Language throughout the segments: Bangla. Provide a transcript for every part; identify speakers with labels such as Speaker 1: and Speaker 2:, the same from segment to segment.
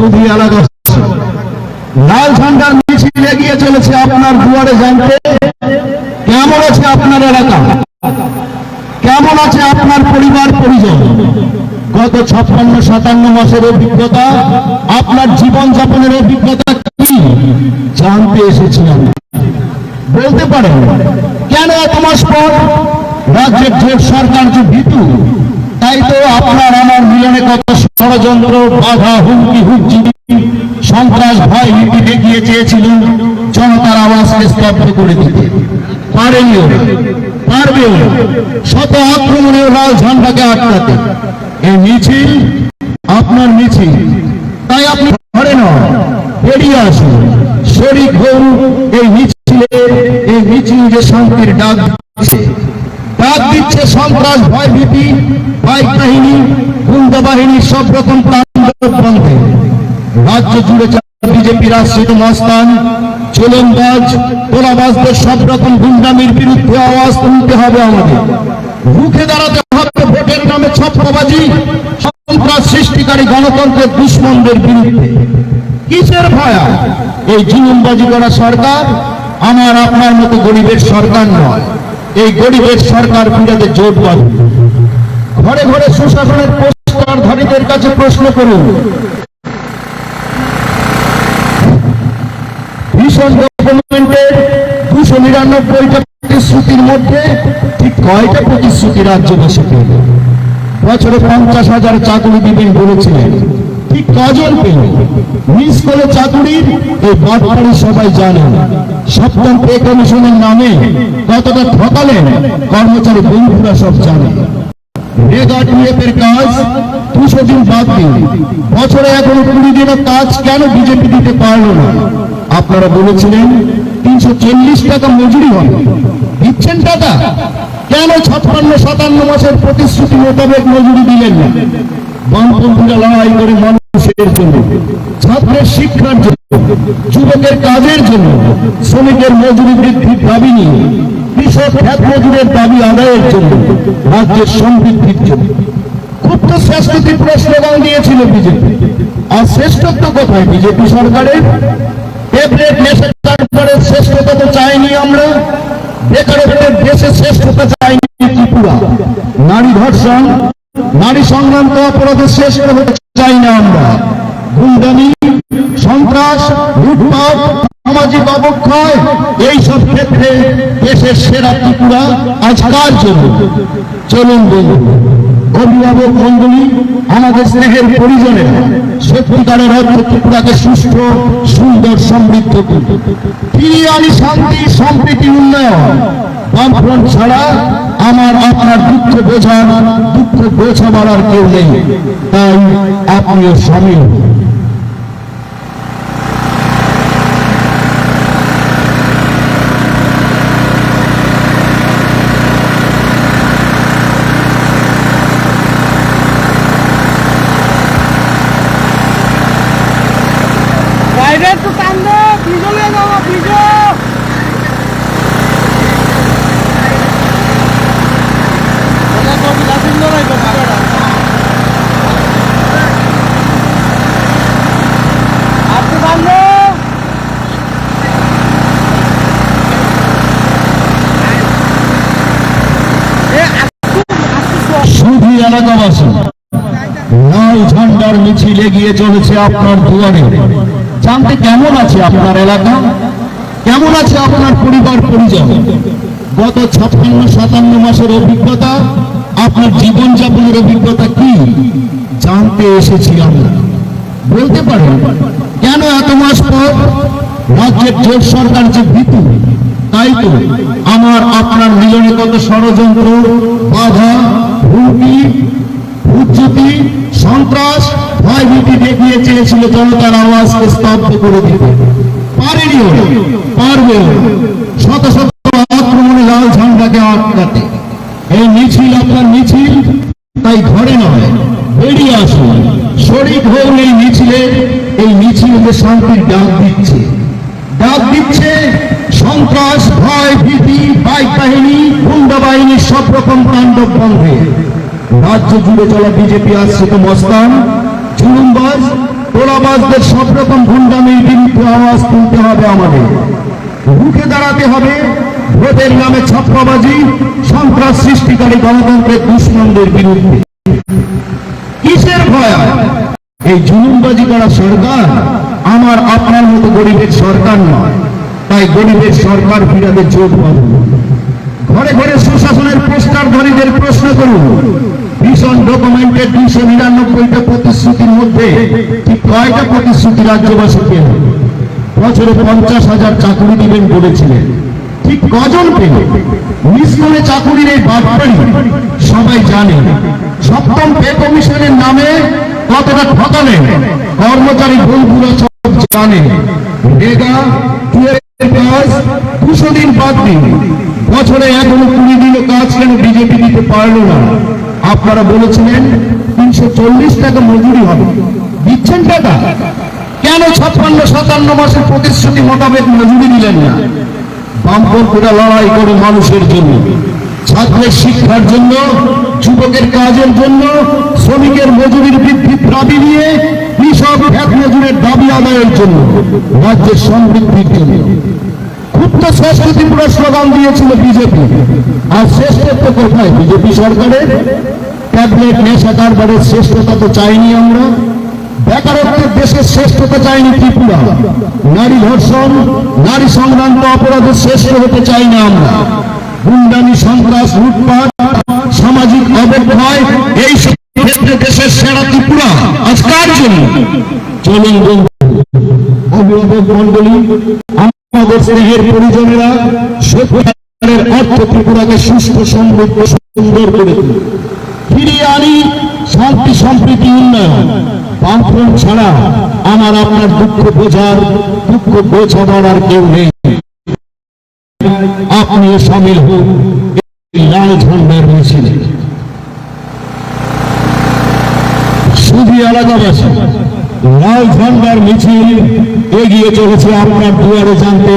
Speaker 1: সুধী এলাকাবাসী, লাল ঝান্ডার মিছিল এগিয়ে চলেছে আপনার দুয়ারে। জানতে কেমন আছে আপনার এলাকা, কেমন আছে আপনার পরিবার পরিজন? গত 56-57 মাসের অভিজ্ঞতা, আপনার জীবনযাপনের অভিজ্ঞতা কি জানতে এসেছিলাম। বলতে পারেন কেন এত মাস পর? রাজ্যের জোট সরকার যে ভীতু, তাই তো আপনার আমার মিলনে কত ষড়যন্ত্র, বাধা, হুমকি, হুজ্জিনি, সন্ত্রাস, ভয় ভীতি দেখিয়ে চেয়েছিলেন জনতার আওয়াজকে স্তব্ধ করে দিতে। পারেনিও, পারবেও না। শত আক্রমণেও লাল ঝান্ডাকে আটকাতে। এই মিছিল আপনার মিছিল, তাই আপনি ঘরে নয়, বেরিয়ে আসুন, শরীক হন এই মিছিলে। এই মিছিল যে শান্তির ডাক দিচ্ছে সন্ত্রাস, ভয় ভীতি, বাইক বাহিনী, গুন্ডা বাহিনীর সব রকম তাণ্ডব বন্ধে। রাজ্য জুড়ে বিজেপির আশ্রিত মস্তান, চোলনবাজ, তোলাবাজদের সব রকম গুন্ডামির বিরুদ্ধে আওয়াজ তুলতে হবে আমাদের। রুখে দাঁড়াতে হবে ভোটের নামে ছত্রবাজি, সন্ত্রাস সৃষ্টিকারী গণতন্ত্রের দুশ্মনদের বিরুদ্ধে। কিসের ভয়া? এই জুলুমবাজি করা সরকার আমার আপনার মতো গরিবের সরকার নয়। এই গরিবের সরকার ফিরাতে জোট বাঁধুন। ঘরে ঘরে সুশাসনের পোস্টারধারীদের কাছে প্রশ্ন করুন, ভীষণ ডকুমেন্টের 299টা প্রতিশ্রুতির মধ্যে ঠিক কয়টা প্রতিশ্রুতি রাজ্যবাসীকে? বছরে 50,000 চাকরি দিবেন বলেছিলেন, ঠিক কজন পেল? মিস করে চাকরির এই বাটপাড়ি সবাই জানেন। সপ্তম পে কমিশনের নামে কতটা ঠকালেন কর্মচারী বন্ধুরা সব জানে। রেগার কাজ 200 দিন বাদ দিন, বছরে এখনো 20 দিনের কাজ কেন বিজেপি দিতে পারল না? আপনারা বলেছিলেন 340 টাকা মজুরি হবে, দিচ্ছেন টাকা? কেন 56-57 মাসের প্রতিশ্রুতি মোতাবেক মজুরি দিলেন না? বামপন্থীরা লড়াই করে মানুষের জন্য, ছাত্রের শিক্ষার জন্য, যুবকের কাজের জন্য, শ্রমিকের মজুরি বৃদ্ধির দাবি নিয়ে, কৃষক খ্যাত মজুরের দাবি আদায়ের জন্য, রাজ্যের সমৃদ্ধির জন্য। খুব তো শ্রেষ্ঠত্ব স্লোগান দিয়েছিল বিজেপি। আর শ্রেষ্ঠত্ব কোথায় বিজেপি সরকারের? ট্যাবলেট নেশা তারপরে শ্রেষ্ঠতা তো চাইনি আমরা। বেকারত্বের দেশে শ্রেষ্ঠতা চাইনি ত্রিপুরা। নারী ধর্ষণ, নারী সংক্রান্ত অপরাধের শ্রেষ্ঠ হতে চাই না আমরা। গুন্ডামি, সন্ত্রাস, লুটপাট, সামাজিক অবক্ষয়, এইসব ক্ষেত্রে দেশের সেরা ত্রিপুরা আজ কার জন্য? চলুন বলুন, অভিভাবক মন্ডলী, আমাদের স্নেহের পরিজনেরা সত্যিকারের অর্থ ত্রিপুরাকে সুস্থ, সুন্দর, সমৃদ্ধ করুন। ফিরিয়ে আনি শান্তি, সম্প্রীতি, উন্নয়ন। বামফ্রন্ট ছাড়া আমার আপনার দুঃখ বোঝাবার আর কেউ নেই। তাই আপনিও সামিল হন। সুধী এলাকাবাসী, লাল ঝান্ডার মিছিল এগিয়ে চলেছে আপনার দুয়ারে। জানতে কেমন আছে আপনার এলাকা, কেমন আছে আপনার পরিবার পরিজন? গত 56-57 মাসের অভিজ্ঞতা, আপনার জীবনযাপনের অভিজ্ঞতা কি জানতে এসেছি আমরা। বলতে পারেন কেন এত মাস পর? রাজ্যের জোট সরকার যে ভীতু, তাই তো আমার আপনার মিলনে কত ষড়যন্ত্র, বাধা, হুমকি, হুজ্জুতি, সন্ত্রাস, ভয় ভীতি দেখিয়ে চেয়েছিল জনতার আওয়াজকে স্তব্ধ করে দিতে। পারেনিও, পারবেও। শত শত আক্রমণে লাল ঝান্ডাকে আটকাতে। এই মিছিল আপনার মিছিল, তাই ঘরে নয়, বেরিয়ে আসুন, শরীক হন এই মিছিলে। এই মিছিল যে শান্তির ডাক দিচ্ছে সন্ত্রাস, ভয় ভীতি, বাইক বাহিনী, গুন্ডা বাহিনীর সব রকম তাণ্ডব বন্ধে। রাজ্য জুড়ে চলা বিজেপি আশ্রিত মস্তান, জুলুমবাজ, তোলাবাজদের সব রকম ভণ্ডামির বিরুদ্ধে আওয়াজ তুলতে হবে আমাদের। রুখে দাঁড়াতে হবে ভোটের নামে ছাপ্পাবাজি, সন্ত্রাস সৃষ্টিকারী গণতন্ত্রের দুশ্মনদের বিরুদ্ধে। কিসের ভয়? এই জুলুমবাজি করা সরকার আমার আপনার মতো গরিবের সরকার নয়। তাই গরিবের সরকার ফিরাতে জোট বাঁধুন। ঘরে ঘরে সুশাসনের পোস্টারধারীদের প্রশ্ন করুন, ভীষণ ডকুমেন্টের 299টা প্রতিশ্রুতির মধ্যে ঠিক কয়টা প্রতিশ্রুতি রাজ্যবাসীকে বছরে 50,000 চাকরি দিবেন বলেছিলেন? ঠিক কজন পেল? নিষ্কলে চাকুরির এই বাটপাড়ি সবাই জানে। সপ্তম পে কমিশনের নামে কতটা ঠকালেন কর্মচারী বন্ধুরা সব জানে। রেগা 200 দিন বাদ দিন, বছরে এখনো 20 দিনও কাজ কেন বিজেপি দিতে পারল না? আপনারা বলেছিলেন 340 টাকা মজুরি হবে, দিচ্ছেন টাকা? কেন 56-57 মাসের প্রতিশ্রুতি মোতাবেক মজুরি দিলেন না? বামপন্থীরা লড়াই করে মানুষের জন্য, ছাত্রের শিক্ষার জন্য, যুবকের কাজের জন্য, শ্রমিকের মজুরির বৃদ্ধির দাবি নিয়ে, কৃষক এক মজুরের দাবি আদায়ের জন্য, রাজ্যের সমৃদ্ধির জন্য। ক্ষুব্ধ সংস্কৃতি পুরো স্লোগান দিয়েছিল বিজেপি। আর শ্রেষ্ঠত্ব কোথায় বিজেপি সরকারের? ট্যাবলেট নেশা কারবারের শ্রেষ্ঠতা তো চাইনি আমরা। বেকারত্বের দেশের শ্রেষ্ঠতা চাইনি ত্রিপুরা। নারী ধর্ষণ, নারী সংক্রান্ত অপরাধের শ্রেষ্ঠ হতে চাই না আমরা। গুন্ডামি, সন্ত্রাস, লুটপাট, সামাজিক অবক্ষয়, এই সব ক্ষেত্রে দেশের সেরা ত্রিপুরা আজ কার জন্য? চলুন বন্ধু, অভিভাবক মন্ডলী, আমাদের স্নেহের পরিজনেরা, সত্যিকারের অর্থ ত্রিপুরাকে সুস্থ, সমৃদ্ধ, সুন্দর করে তুলি, ফিরিয়ে আনি শান্তি, সম্প্রীতি, উন্নয়ন। বামফ্রন্ট ছাড়া আমার আপনার দুঃখ বোঝাবার আর কেউ নেই। আপনিও সামিল হন এই লাল ঝান্ডার মিছিলে। শুধু এলাকাবাসী, লাল ঝান্ডার মিছিল এগিয়ে চলেছে আপনার দুয়ারে। জানতে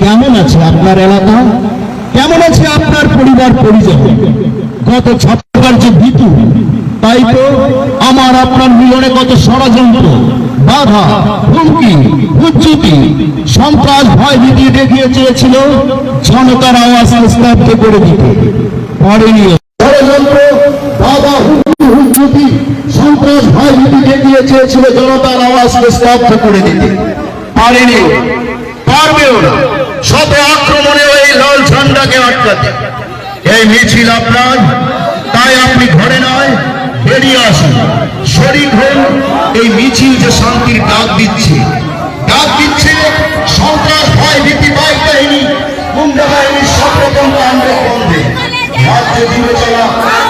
Speaker 1: কেমন আছে আপনার এলাকা, কেমন আছে আপনার পরিবার পরিজন? গত ছাপ্পার যে ভীতু, তাই তো আমার আপনার মিলনে কত ষড়যন্ত্র, বাধা, হুমকি, উচ্চুতি, সন্ত্রাস, ভয় ভীতি দেখিয়ে চেয়েছিল জনতার আওয়াজ স্তব্ধ করে দিতে পারেনি। ষড়যন্ত্র, বাধা, হুমকি, উচ্চুতি, সন্ত্রাস, ভয় ভীতি দেখিয়ে চেয়েছিল জনতার আওয়াজকে স্তব্ধ করে দিতে পারেনি, পারবেও না। শত আক্রমণে এই লাল ঝান্ডাকে আটকাতে এই মিছিল আপনার। তাই আপনি ঘরে নয়, বেরিয়ে আসুন, শরীর হন। এই মিছিল যে শান্তির ডাক দিচ্ছে সন্ত্রাস, ভয় ভীতি, বাই কাহিনী, গুন্ডা বাহিনীর সব রকম কাণ্ডের বন্ধে রাজ্য জুড়ে চলা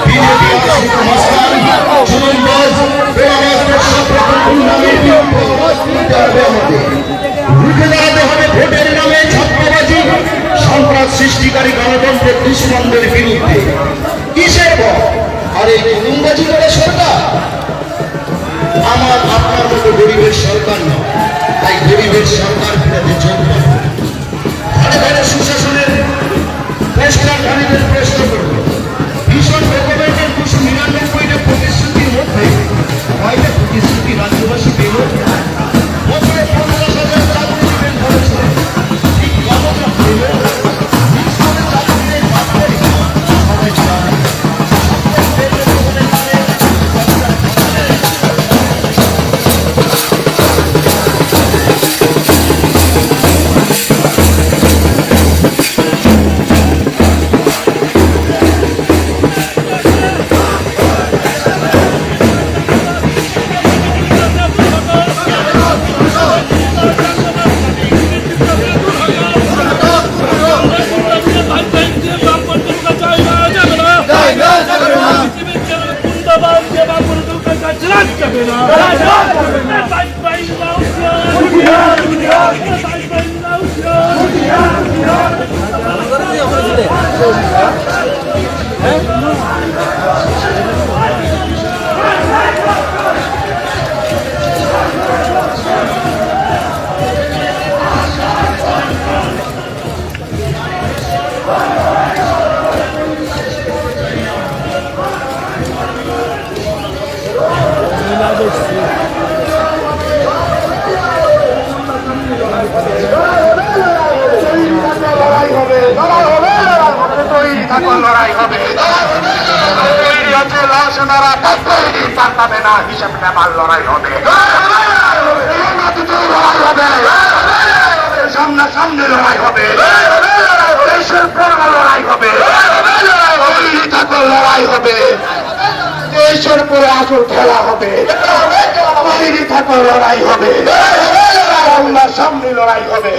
Speaker 1: বিজেপি আশ্রিত মস্তান, জুলুমবাজ, তোলাবাজদের সব রকম গুন্ডামির বিরুদ্ধে আওয়াজ তুলতে হবে আমাদের। রুখে দাঁড়াতে হবে ভোটের নামে ছাপ্পাবাজি, সন্ত্রাস সৃষ্টিকারী গণতন্ত্রের দুশ্মনদের বিরুদ্ধে। কিসের ভয়? আর এই জুলুমবাজি করে সরকার আমার আপনার মতো গরিবের সরকার নয়। তাই গরিবের সরকার ফিরাতে জোট বাঁধুন। ঘরে ঘরে সুশাসনের পোস্টারধারীদের প্রশ্ন করুন, ভীষণ ডকুমেন্টের 299টা প্রতিশ্রুতির মধ্যে কয়টা প্রতিশ্রুতি রাজ্যবাসী পেল? বছরে 50,000 চাকরি দিবেন বলেছিলেন, ঠিক কতটা পেল? নিষ্কলে চাকরির এই বাটপাড়ি সবাই জানে।
Speaker 2: থাকো লড়াই হবে। তৈরি আছে লাশ নারা তৈরি পারবে না হিসাব নেবার লড়াই হবে। এই মাটিতে লড়াই হবে, সামনা সামনে লড়াই হবে, দেশের পর লড়াই হবে, তৈরি থাকো লড়াই হবে, দেশের পরে আসল খেলা হবে, তৈরি থাকো লড়াই হবে, সামনা সামনে লড়াই হবে।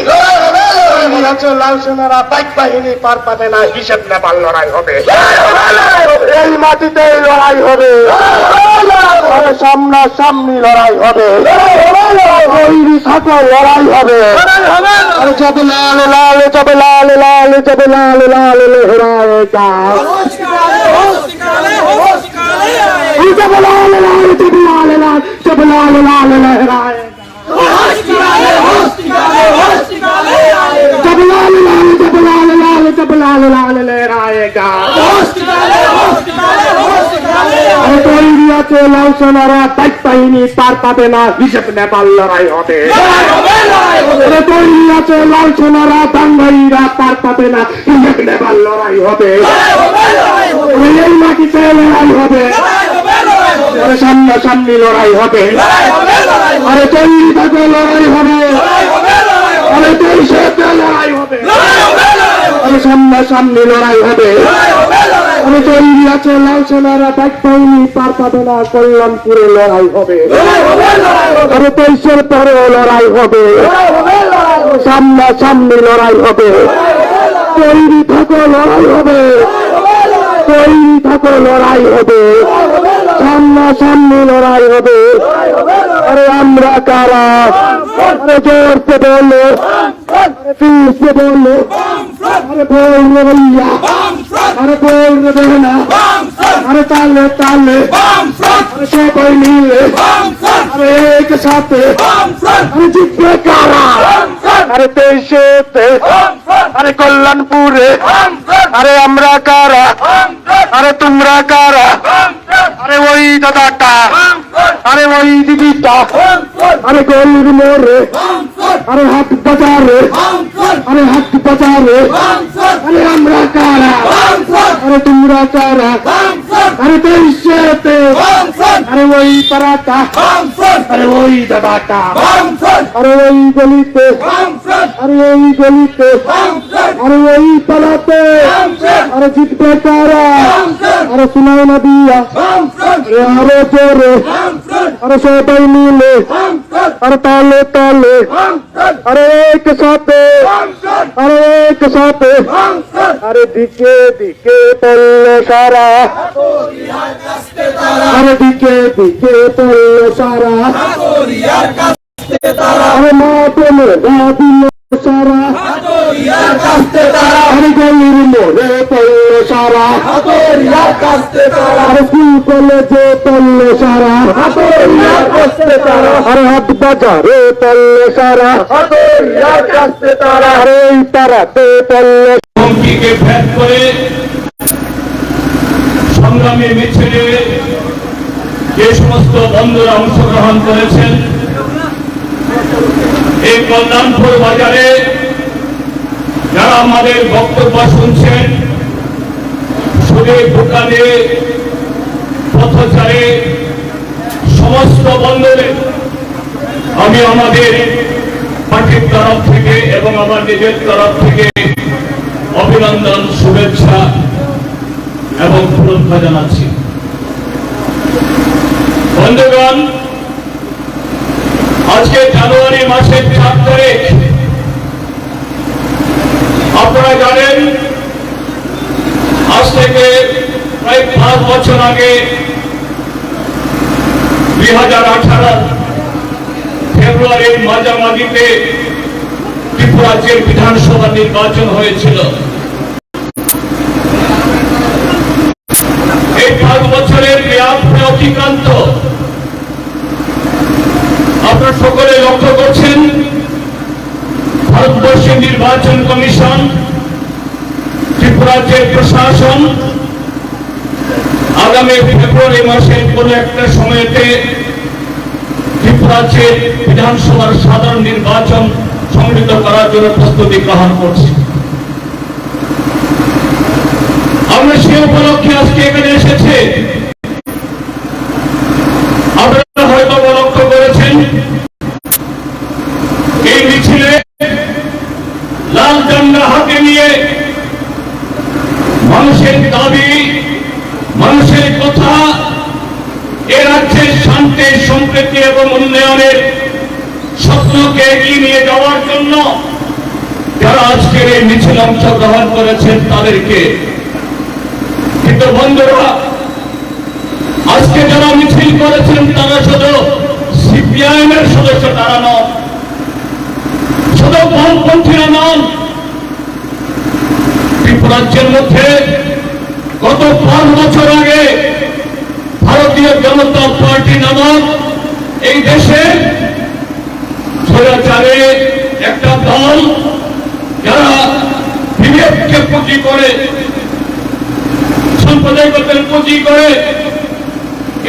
Speaker 2: লাল সেনারা বাইক বাহিনী পার পাবে না হিসেব নেবার লড়াই হবে। এই মাটিতে লড়াই হবে, সামনা সামনি লড়াই হবে, তৈরি থাকো লড়াই হবে। যাবে লাল লাল যাবে লাল লাল যাবে লাল লাল লেহরায়েগা, যাবে লাল লাল যাবে লাল লাল যাবে লাল লাল লেহরায়েগা, जब लाल लाल जब लाल लाल जब लाल लाल लहराएगा। তৈরি আছে লাল সেনারা বাইক বাহিনী পার পাবে না হিসেব নেবার লড়াই হবে। তৈরি আছে লাল সেনারা দাঙ্গাইরা পার পাবে না হিসেব নেবার লড়াই হবে। এই মাটিতে লড়াই হবে, সামনা সামনি লড়াই হবে, আরে তৈরি থাকে লড়াই হবে, আরে দেশে লড়াই হবে, আরে সামনা সামনি লড়াই হবে। আরে তৈরি আছে লাল সেনারা বাইক বাহিনী পার পাবে না কল্যাণপুরে লড়াই হবে, আরে দেশের পরে লড়াই হবে, সামনা সামনি লড়াই হবে, তৈরি থাকো লড়াই হবে, তৈরি থাকো লড়াই হবে, সামনা সামনি লড়াই হবে। আরে আমরা কারা, আরে জোর से बोलो, अरे फिर से बोलो, अरे बोल रे भैया, अरे बोल रे बहना, अरे ताले ताले, अरे सबाई मिले, अरे एक साथ, अरे जितने कारा, अरे देशे ते, अरे कल्याणपुरे, अरे আমরা কারা, अरे तुमরা কারা, अरे वही दादाटा, अरे वही दीदीटा, अरे गरीब मोरे, अरे हाथ बजा रे, अरे हाथ बजा रे, अरे हमरा कारा, अरे तुमरा कारा, अरे देशे, अरे वही पराठा, अरे वही दबाटा, अरे वही गलीते, अरे वही गलीते, अरे वही पलाते, अरे जित बेकारा, अरे सुनाई न दिया, अरे हरे जोरे, अरे सबाई मिले, अरे ताले ताले, अरे एक साथ, अरे एक साथ, अरे दिखे दिखे पल्ले सारा, अरे दिखे दिखे पल्ले सारा, अरे माथे में दिल सारा, अरे गलीर मोरे पल्ले सारा, अरे स्कूल जे पल्ले सारा, अरे हाथ बाजारे पल्ले सारा, अरे पाराते पल्ले
Speaker 3: হুমকিকে ভেদ করে সংগ্রামী মিছিলে যে সমস্ত বন্ধুরা অংশগ্রহণ করেছেন, এই কল্যাণপুর বাজারে যারা আমাদের বক্তব্য শুনছেন, সুদে দোকানে পথচারে সমস্ত বন্ধুদের আমি আমাদের পার্টির তরফ থেকে এবং আমার নিজের তরফ থেকে অভিনন্দন, শুভেচ্ছা এবং শ্রদ্ধা জানাচ্ছি। বন্ধুগণ, আজকে জানুয়ারি মাসের 4 তারিখ, আপনারা জানেন আজ থেকে প্রায় 5 বছর আগে 2018 ফেব্রুয়ারির মাঝামাঝিতে ত্রিপুরাজ্যের বিধানসভা নির্বাচন হয়েছিল। এই 5 বছরের মেয়াদ অতিক্রান্ত। আপনারা সকলে লক্ষ্য করছেন, ভারতবর্ষের নির্বাচন কমিশন, ত্রিপুরাজ্যের প্রশাসন আগামী ফেব্রুয়ারি মাসের কোন একটা সময়তে ত্রিপুরাজ্যের বিধানসভার সাধারণ নির্বাচন সংগঠিত করার জন্য প্রস্তুতি গ্রহণ করছে। আমরা সে উপলক্ষে আজকে এখানে এসেছে। আপনারা হয়তো লক্ষ্য করেছেন এই মিছিলে লাল ঝান্ডা হাতে নিয়ে মানুষের দাবি, মানুষের কথা, এ রাজ্যের শান্তি, সম্প্রীতি এবং উন্নয়নের স্বপ্নকে এগিয়ে নিয়ে যাওয়ার জন্য যারা আজকের এই মিছিল অংশগ্রহণ করেছেন তাদেরকে। কিন্তু বন্ধুরা, আজকে যারা মিছিল করেছেন তারা শুধু সিপিআইএম এর সদস্য, তারা নন, শুধু বামপন্থীরা নন। ত্রিপুরাজ্যের মধ্যে গত 5 বছর আগে ভারতীয় জনতা পার্টি নামক এই দেশে স্বৈরাচারে একটা দল, যারা বিবেককে পুঁজি করে, সাম্প্রদায়িকতার পুঁজি করে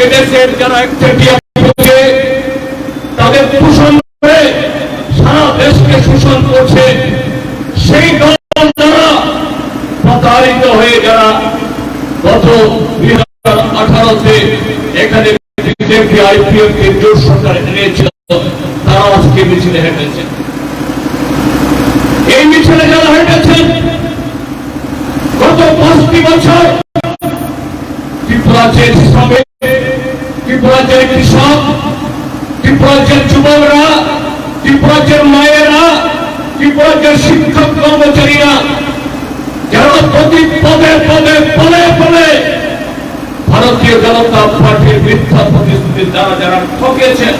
Speaker 3: এদেশের যারা একচেটিয়া তাদের শোষণ করে সারা দেশকে শোষণ করছে, সেই দল দ্বারা প্রতারিত হয়ে যারা গত 2018-তে এখানে বিজেপি আইপিএফ কে জোট সরকার এনেছিল, তারা আজকে মিছিলে হেঁটেছে। এই মিছিলে যারা হেঁটেছেন গত 5টি বছর ত্রিপুরাজ্যের শ্রমিক, ত্রিপুরাজ্যের কৃষক, ত্রিপুরাজ্যের যুবকরা, ত্রিপুরাজ্যের মায়েরা, ত্রিপুরাজ্যের শিক্ষক কর্মচারীরা, যারা প্রতি পদে পদে পলে পলে ভারতীয় জনতা পার্টির মিথ্যা প্রতিশ্রুতির দ্বারা যারা ঠকেছেন,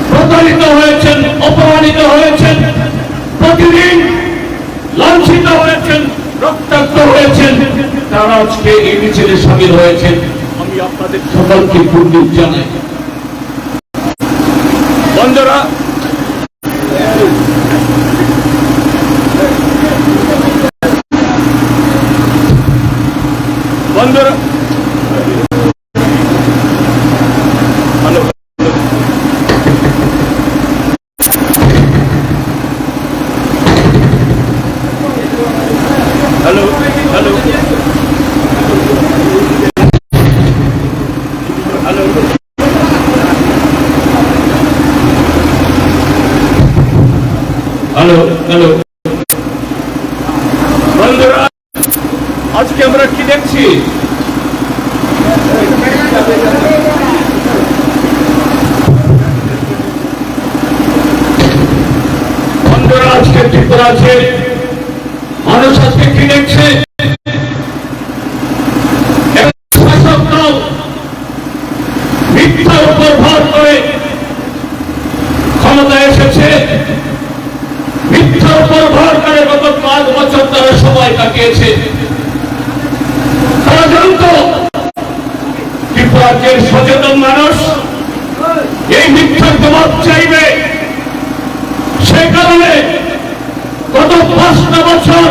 Speaker 3: প্রতারিত হয়েছেন, অপমানিত হয়েছেন, প্রতিদিন লাঞ্ছিত হয়েছেন, রক্তাক্ত হয়েছেন, তারা আজকে এই মিছিলে সামিল হয়েছেন। আমি আপনাদের সকলকে কুর্নিশ জানাই। বন্ধুরা, বন্ধুরা, hello hello hello hello hello hello বন্ধুরা, আজকে আমরা কি দেখছি? বন্ধুরা, আজকে ত্রিপুরাতে মানুষ আজকে কি দেখছে? শাসক দল মিথ্যার উপর ভর করে ক্ষমতায় এসেছে, মিথ্যার উপর ভর করে গত 5 বছর তারা সময় কাটিয়েছে। তারা জানত ত্রিপুরাজ্যের সচেতন মানুষ এই মিথ্যার জবাব চাইবে, সেই কারণে গত 5টা বছর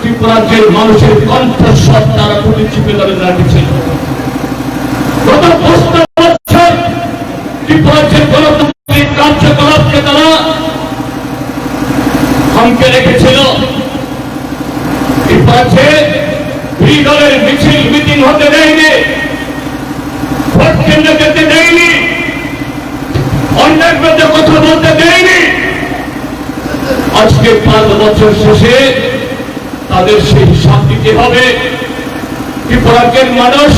Speaker 3: ত্রিপুরাজ্যের মানুষের কণ্ঠস্বর তারা খুবই চিপে ধরে রাখেছিল। গত 5টা বছর ত্রিপুরাজ্যের গণতান্ত্রিক কার্যকলাপকে তারা থমকে রেখেছিল। ত্রিপুরাজ্যে বিরোধী দলের মিছিল মিটিং হতে দেয়নি, ভোট কেন্দ্রে যেতে দেয়নি, অন্যের বিরুদ্ধে কথা বলতে দেয়নি। আজকে 5 বছর শেষে তাদের সেই হিসাব দিতে হবে। ত্রিপুরাজ্যের মানুষ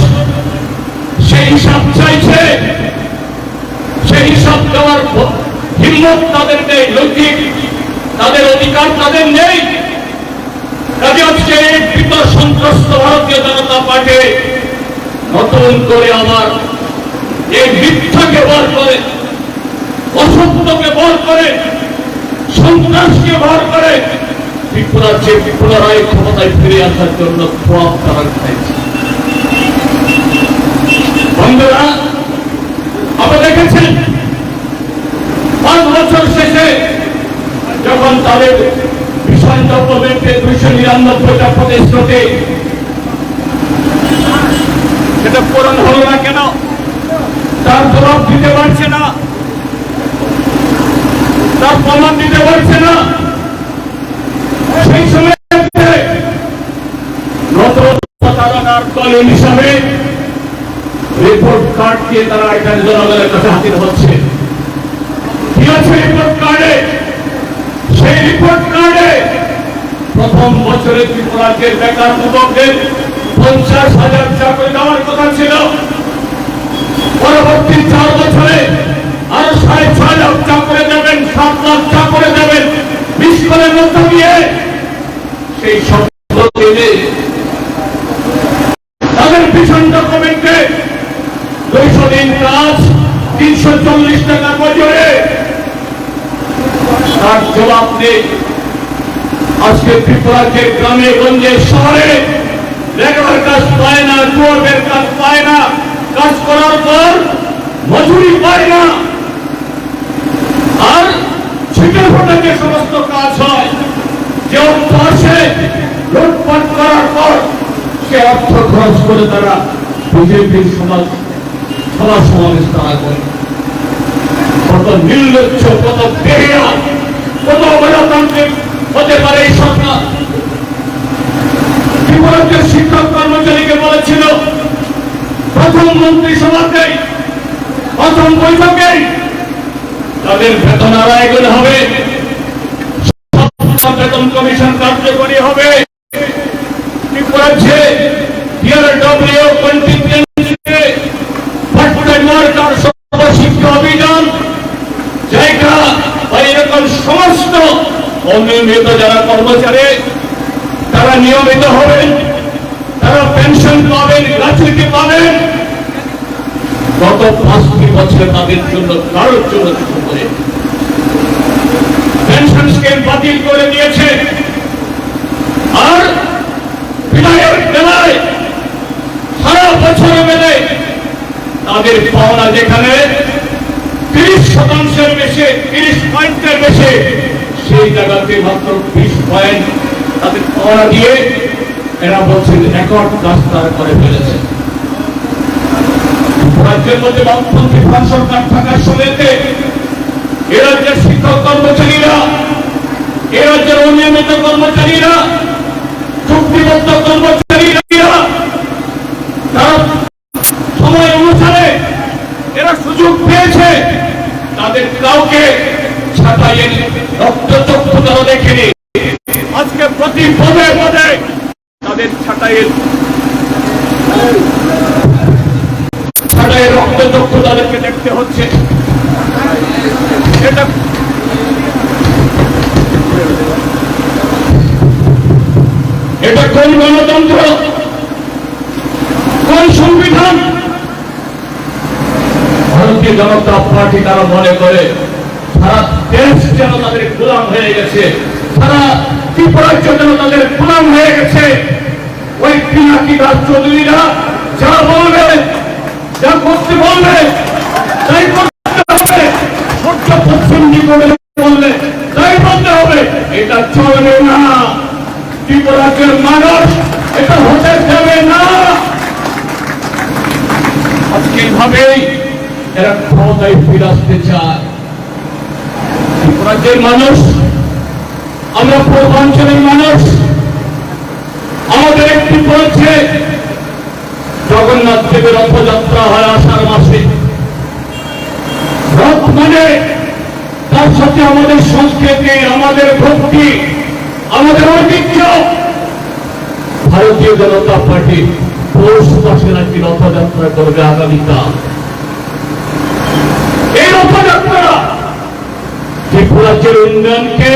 Speaker 3: সেই হিসাব চাইছে, সেই হিসাব দেওয়ার হিম্মত তাদের নেই, নৈতিক তাদের অধিকার তাদের নেই। কাজে আজকে এই কৃত সন্ত্রস্ত ভারতীয় জনতা পার্টি নতুন করে আবার এই মিথ্যাকে বল করে, অসত্যকে বল করে, সন্ত্রাসকে বল করে ত্রিপুরাজ্যে পুনরায় ক্ষমতায় ফিরে আসার জন্য প্রভাব তারা চাইছে। বন্ধুরা, আপনারা দেখেছেন 5 বছর শেষে যখন তাদের বিষয় ডকুমেন্টে 299টা প্রতিশ্রুতি সেটা পূরণ হল না কেন, তার জবাব দিতে পারছে না, তার প্রমাণ দিতে পারছে না। সেই সময় নতুন করার দল হিসাবে রিপোর্ট কার্ড দিয়ে তারা এখানে জনগণের কাছে হাজির হচ্ছে। কি আছে রিপোর্ট কার্ডে? সেই রিপোর্ট কার্ডে প্রথম বছরে ত্রিপুরাজ্যের বেকার যুবকদের 50,000 চাকরি দেওয়ার কথা ছিল। পরবর্তী 4 বছরে আরো 6.5 লাখ চাকরি দেবেন, 7 লাখ চাকরি দেবেন। 20 সালের মধ্য দিয়ে সেই শব্দ দিলে তাদের পিছন ডকুমেন্টে 200 দিন কাজ, 340 টাকা মজুরি, তার জবাব নেই। আজকে ত্রিপুরাজ্যের গ্রামে গঞ্জে শহরে লেবার কাজ পায় না, যুবকের কাজ পায় না, কাজ করার পর মজুরি পায় না। আর ছিটে ফোটে যে সমস্ত কাজ হয়, যে অর্থ আসে লুটপাট করার পর সে অর্থ খরচ করে তারা বিজেপির সভা সমাবেশ তারা করে। কত নির্লজ্জ, কত বেহিয়া, কত অগণতান্ত্রিক হতে পারে এই সরকার। ত্রিপুরাজ্যের শিক্ষক কর্মচারীকে বলেছিল প্রথম মন্ত্রিসভাতেই, প্রথম বৈঠকেই তাদের বেতন আড়াই গুণ হবে, বেতন কমিশন কার্যকরী হবে। ত্রিপুরাজ্যে DRW কন্টিনজেন্সিতে সর্বশিক্ষা অভিযান জায়গা বা এরকম সমস্ত অনিয়মিত যারা কর্মচারী তারা নিয়মিত হবেন, তারা পেনশন পাবেন, গ্র্যাচুইটি পাবেন। গত 5 বছরে তাদের জন্য কারোর জন্য কিছু করে পেনশন স্কিম বাতিল করে দিয়েছে। আর বিদায়ের বেলায় সারা বছর মেলে তাদের পাওনা যেখানে 30% বেশি, 30 পয়েন্টের বেশি, সেই জায়গাতে মাত্র 20 পয়েন্ট তাদের পাওনা দিয়ে এরা বলছেন রেকর্ড কাজ তারা করে ফেলেছে। রাজ্যের মধ্যে বামপন্থী ফ্রান্স সরকার থাকার সময়তে এ রাজ্যের শিক্ষক কর্মচারীরা, এ রাজ্যের অনিয়মিত কর্মচারীরা, চুক্তিবদ্ধ কর্মচারীরা তারা সময় অনুসারে এরা সুযোগ পেয়েছে। তাদের কাউকে ছাঁটাইয়ে রক্তচক্ষু তারা দেখেনি। আজকে প্রতি পদে পদে তাদের ছাঁটাইয়ের রক্তচক্ষু তাদেরকে দেখতে হচ্ছে। এটা কোন গণতন্ত্র, কোন সংবিধান? ভারতীয় জনতা পার্টি তারা মনে করে সারা দেশ যেন তাদের গোলাম হয়ে গেছে, সারা ত্রিপুরাজ্য যেন তাদের গোলাম হয়ে গেছে। ওই পিনাকি দাস চৌধুরীরা যা বলবে, যা করতে বলবে তাই করতে হবে। সূর্য পশ্চিম দিকে বললে তাই বলতে হবে। এটা চলবে না। ত্রিপুরাজ্যের মানুষ এটা হতে দেবে না। আজকে এইভাবেই এরা ক্ষমতায় ফিরে আসতে চায়। ত্রিপুরাজ্যের মানুষ, আমরা পূর্বাঞ্চলের মানুষ, আমাদের একটি বলছে জগন্নাথ দেবের রথযাত্রা হয় আষাঢ় মাসে। রথ মানে তার সাথে আমাদের সংস্কৃতি, আমাদের ভক্তি, আমাদের ঐতিহ্য। ভারতীয় জনতা পার্টি পৌষ মাসে নাকি রথযাত্রা করবে আগামীকাল। এই রথযাত্রা ত্রিপুরাজ্যের উন্নয়নকে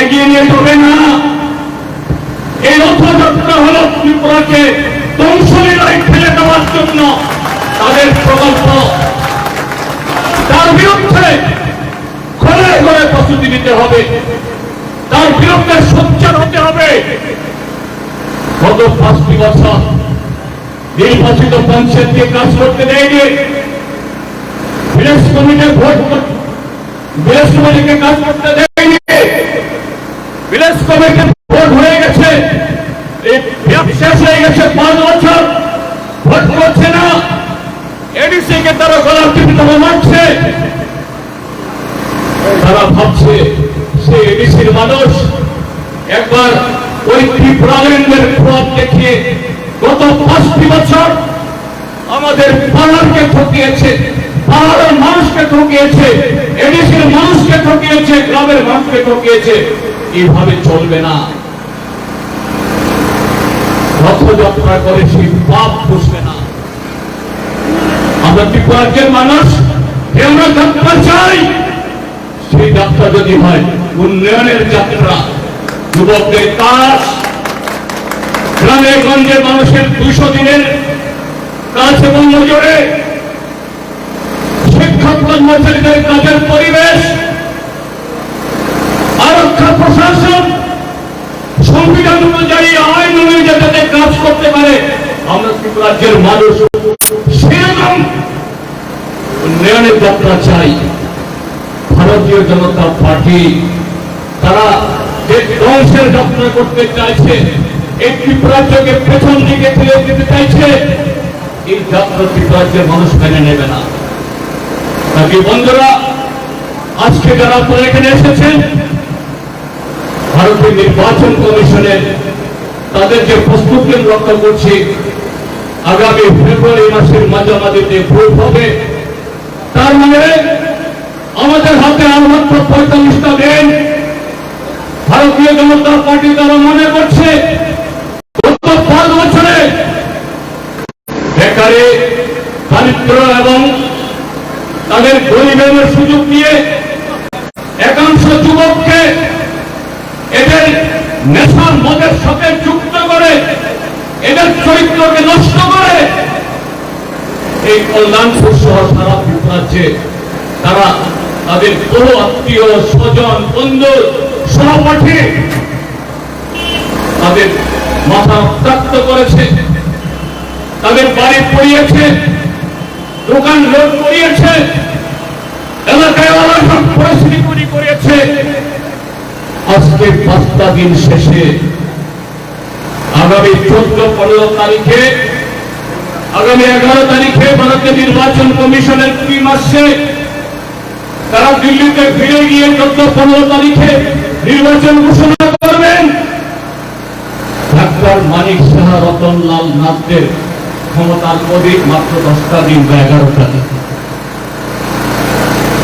Speaker 3: এগিয়ে নিয়ে যাবে না। এই রথযাত্রা হল ত্রিপুরাকে ধ্বংসলীলায় ফেলে দেওয়ার জন্য তাদের প্রকল্প। তার বিরুদ্ধে ঘরে ঘরে প্রস্তুতি নিতে হবে, তার বিরুদ্ধে সোচ্চার হতে হবে। গত 5 বছর নির্বাচিত পঞ্চায়েতকে কাজ করতে দেয়নি, ভিলেজ কমিটির ভিলেজ কমিটিকে কাজ করতে দেয়নি। ভিলেজ কমিটির ভোট হয়ে গেছে, শেষ হয়ে গেছে 5 বছর, ভোট করছে না। এডিসি কে তারা গলা টিপে মারছে। তারা ভাবছে সে এডিসির মানুষ একবার ওই ত্রিপুরাল্যান্ডের প্রভাব দেখিয়ে গত 5টি বছর আমাদের পাড়ারকে ঠকিয়েছে, পাড়ার মানুষকে ঠকিয়েছে, এদেশের মানুষকে ঠকিয়েছে, গ্রামের মানুষকে ঠকিয়েছে। এইভাবে চলবে না। রথযাত্রা করে সেই পাপ পুষবে না। আমরা ত্রিপুরাজ্যের মানুষ, আমরা যাত্রা চাই। সেই যাত্রা যদি হয় উন্নয়নের যাত্রা, যুবকদের কাজ, গ্রামে গঞ্জে মানুষের 200 দিনের কাজ এবং মজুরে, শিক্ষক কর্মচারীদের কাজের পরিবেশ, আরক্ষা প্রশাসন সংবিধান অনুযায়ী, আইন অনুযায়ী যাতে কাজ করতে পারে, আমরা ত্রিপুরাজ্যের মানুষ সেরকম উন্নয়নের যাত্রা চাই। ভারতীয় জনতা পার্টি তারা যে ধ্বংসের যাত্রা করতে চাইছে, এই ত্রিপুরাজ্যকে পেছন দিকে ফেলে দিতে চাইছে, এই যাত্রা ত্রিপুরাজ্যের মানুষ মেনে নেবে না। নাকি বন্ধুরা, আজকে যারা আপনারা এখানে এসেছেন, ভারতীয় নির্বাচন কমিশনের তাদের যে প্রস্তুতি লক্ষ্য করছি, আগামী ফেব্রুয়ারি মাসের মাঝামাঝিতে ভোট হবে। তার মানে আমাদের হাতে আর মাত্র 45টা দিন। ভারতীয় জনতা পার্টি তারা মনে করছে গত 5 বছরে বেকারে, দারিদ্র এবং তাদের গরিবের সুযোগ দিয়ে একাংশ যুবককে এদের নেশার মদের সাথে যুক্ত করে, এদের চরিত্রকে নষ্ট করে এই কল্যাণপুর সহ সারা ত্রিপুরাজ্যে তারা তাদের বড় আত্মীয় স্বজন বন্ধু সহপাঠী তাদের মাথা রক্তাক্ত করেছে, তাদের বাড়ি পড়িয়েছে, দোকান লোড করিয়েছে, এলাকায় অরাজক পরিস্থিতি তৈরি করিয়েছে। আজকে 5টা দিন শেষে আগামী 14-15 তারিখে, আগামী 11 তারিখে ভারতীয় নির্বাচন কমিশনের টিম আসছে। তারা দিল্লিতে ফিরে গিয়ে 14-15 তারিখে নির্বাচন ঘোষণা করবেন। ডাক্তার মানিক সাহা, রতনলাল নাথদের ক্ষমতার অধিক মাত্র 10টা দিন বা 11টা দিন।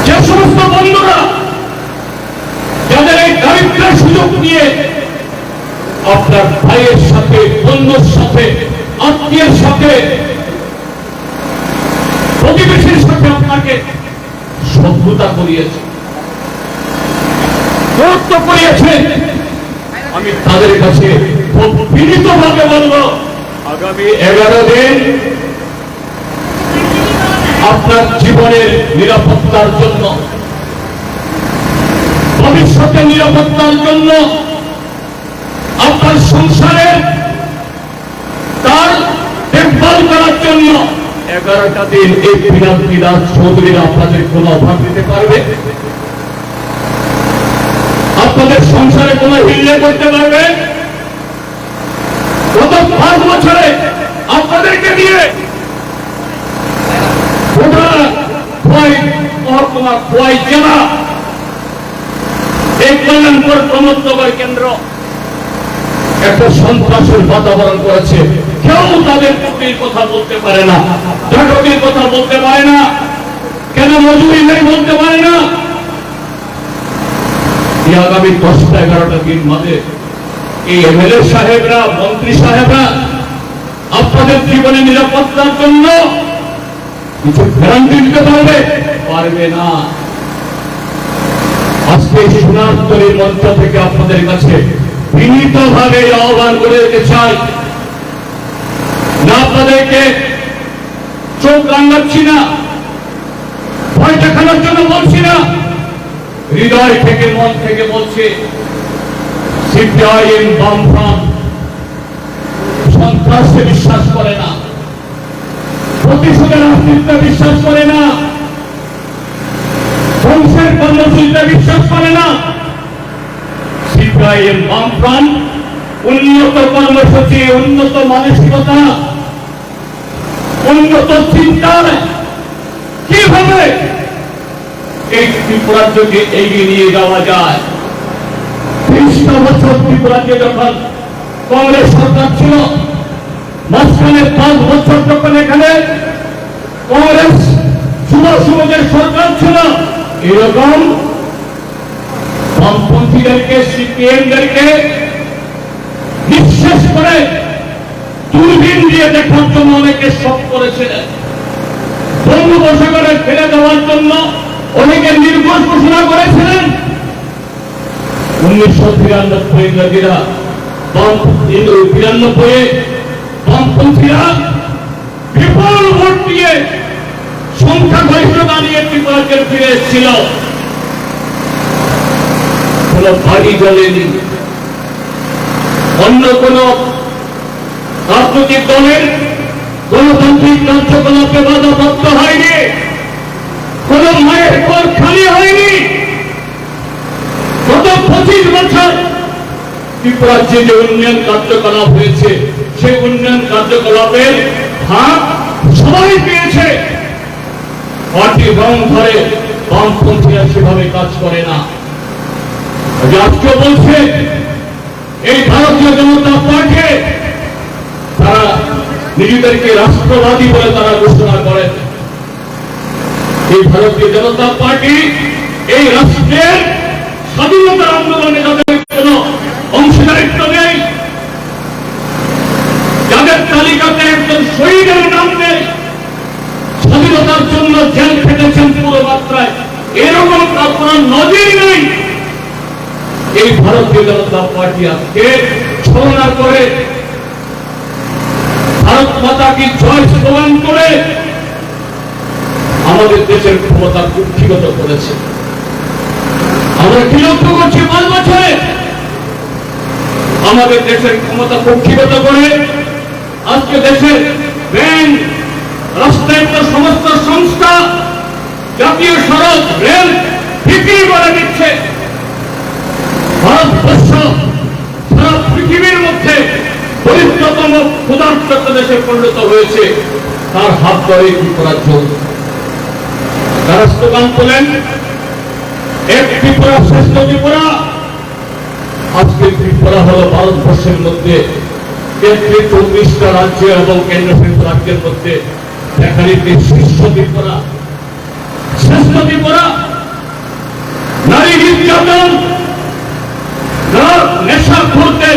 Speaker 3: যে সমস্ত বন্ধুরা যাদের এই দারিদ্রের সুযোগ নিয়ে আপনার ভাইয়ের সাথে, বন্ধুর সাথে, আত্মীয়ের সাথে, প্রতিবেশীর সাথে আপনাকে শত্রুতা করিয়েছে, দূরত্ব করিয়েছে, আমি তাদের কাছে খুব বিনীতভাবে বলব, আগামী 11 দিন আপনার জীবনের নিরাপত্তার জন্য, ভবিষ্যতের নিরাপত্তার জন্য, আপনার সংসারের তার দেখভাল করার জন্য 11টা দিন এই বিরাট চৌধুরীরা আপনাদের কোনো অভাব দিতে পারবে? আপনাদের সংসারে কোনো হিল্লে করতে পারবে? গত 5 বছরে আপনাদেরকে দিয়ে মহকুমা, খোয়াই জেলা, এই কল্যাণপুর প্রমোদনগর কেন্দ্র একটা সন্ত্রাসের বাতাবরণ করেছে। কেউ তাদের চুক্তির কথা বলতে পারে না, ডাকাতির কথা বলতে পারে না, কেন মজুরি নেই বলতে পারে না। এই আগামী 10-11টা দিন মাঝে এই এমএলএ সাহেবরা, মন্ত্রী সাহেবরা আপনাদের জীবনের নিরাপত্তার জন্য কিছু গ্যারান্টি দিতে পারবে না। আজকে সোনারতরীর মঞ্চ থেকে আপনাদের কাছে বিনীতভাবে আহ্বান করে দিতে চাই, না আপনাদেরকে চোখ রাঙাচ্ছি না, ভয় দেখানোর জন্য বলছি না, হৃদয় থেকে, মন থেকে বলছি, সিপিআইএম, বামফ্রন্ট সন্ত্রাসে বিশ্বাস করে না, প্রতিশোধের রাজনীতিতে বিশ্বাস করে না, ধ্বংসের কর্মসূচিতে বিশ্বাস করে না। সিপিআইএম, বামফ্রন্ট উন্নত কর্মসূচি, উন্নত মানসিকতা, উন্নত চিন্তায় কিভাবে এই ত্রিপুরাজ্যকে এগিয়ে নিয়ে যাওয়া যায়। 20টা বছর ত্রিপুরাজ্যে যখন কংগ্রেস সরকার ছিল, মাঝখানে 5 বছর যখন এখানে কংগ্রেস যুব সমাজের সরকার ছিল, এরকম বামপন্থীদেরকে সিপিএমদেরকে নিঃশেষ করে দূরবীন দিয়ে দেখার জন্য অনেকে শখ করেছিলেন, বঙ্গোপসাগরে ফেলে দেওয়ার জন্য অনেকে নির্ঘোষ ঘোষণা করেছিলেন। 1993 ইংরেজিরা 93 বামপন্থীরা বিপুল ভোট দিয়ে সংখ্যাগরিষ্ঠতা নিয়ে ত্রিপুরাকে ফিরে এসেছিল। কোন বাড়ি জ্বলেনি, অন্য কোন রাজনৈতিক দলের গণতান্ত্রিক কার্যকলাপে বাধাপ্রাপ্ত হয়নি, কোন মায়ের ঘর খালি হয়নি। গত 25 বছর ত্রিপুরাজ্যে যে উন্নয়ন কার্যকলাপ হয়েছে, সেই উন্নয়ন কার্যকলাপের ভাগ সবাই পেয়েছে। পার্টি রং ধরে বামপন্থীরা সেভাবে কাজ করে না। আজকে বলছে এই ভারতীয় জনতা পার্টি, তারা নিজেদেরকে রাষ্ট্রবাদী বলে তারা ঘোষণা করেন। এই ভারতীয় জনতা পার্টি এই রাষ্ট্রের স্বাধীনতার আন্দোলনে যাদের কোন অংশীদারিত্ব নেই, যাদের তালিকাতে একজন শহীদের নাম নেই, স্বাধীনতার জন্য জেল খেটেছেন পুরো মাত্রায়, এরকম আপনার নজির নেই। এই ভারতীয় জনতা পার্টি আজকে ছলনা করে, ভারত মাতা কি জয় স্লোগান করে আমাদের দেশের ক্ষমতা কুক্ষিগত করেছে। আমরা কি লক্ষ্য করছি 5 বছরে আমাদের দেশের ক্ষমতা কুক্ষিগত করে আজকে দেশের ব্যাংক, রাষ্ট্রায়ত্ত সমস্ত সংস্থা, জাতীয় সড়ক, রেল বিক্রি করে দিচ্ছে। ভারতবর্ষ সারা পৃথিবীর মধ্যে দরিদ্রতম ক্ষুধার্ত দেশে পরিণত হয়েছে, তার হাত ধরে ত্রিপুরা চলছে। তারা স্লোগান তোলেন এক ত্রিপুরা শ্রেষ্ঠ ত্রিপুরা। আজকে ত্রিপুরা হল ভারতবর্ষের মধ্যে 34টা রাজ্য এবং কেন্দ্রশাসিত রাজ্যের মধ্যে দেখা দিতে শীর্ষ ত্রিপুরা, শ্রেষ্ঠ ত্রিপুরা। নারী নির্যাতন, নেশা করতে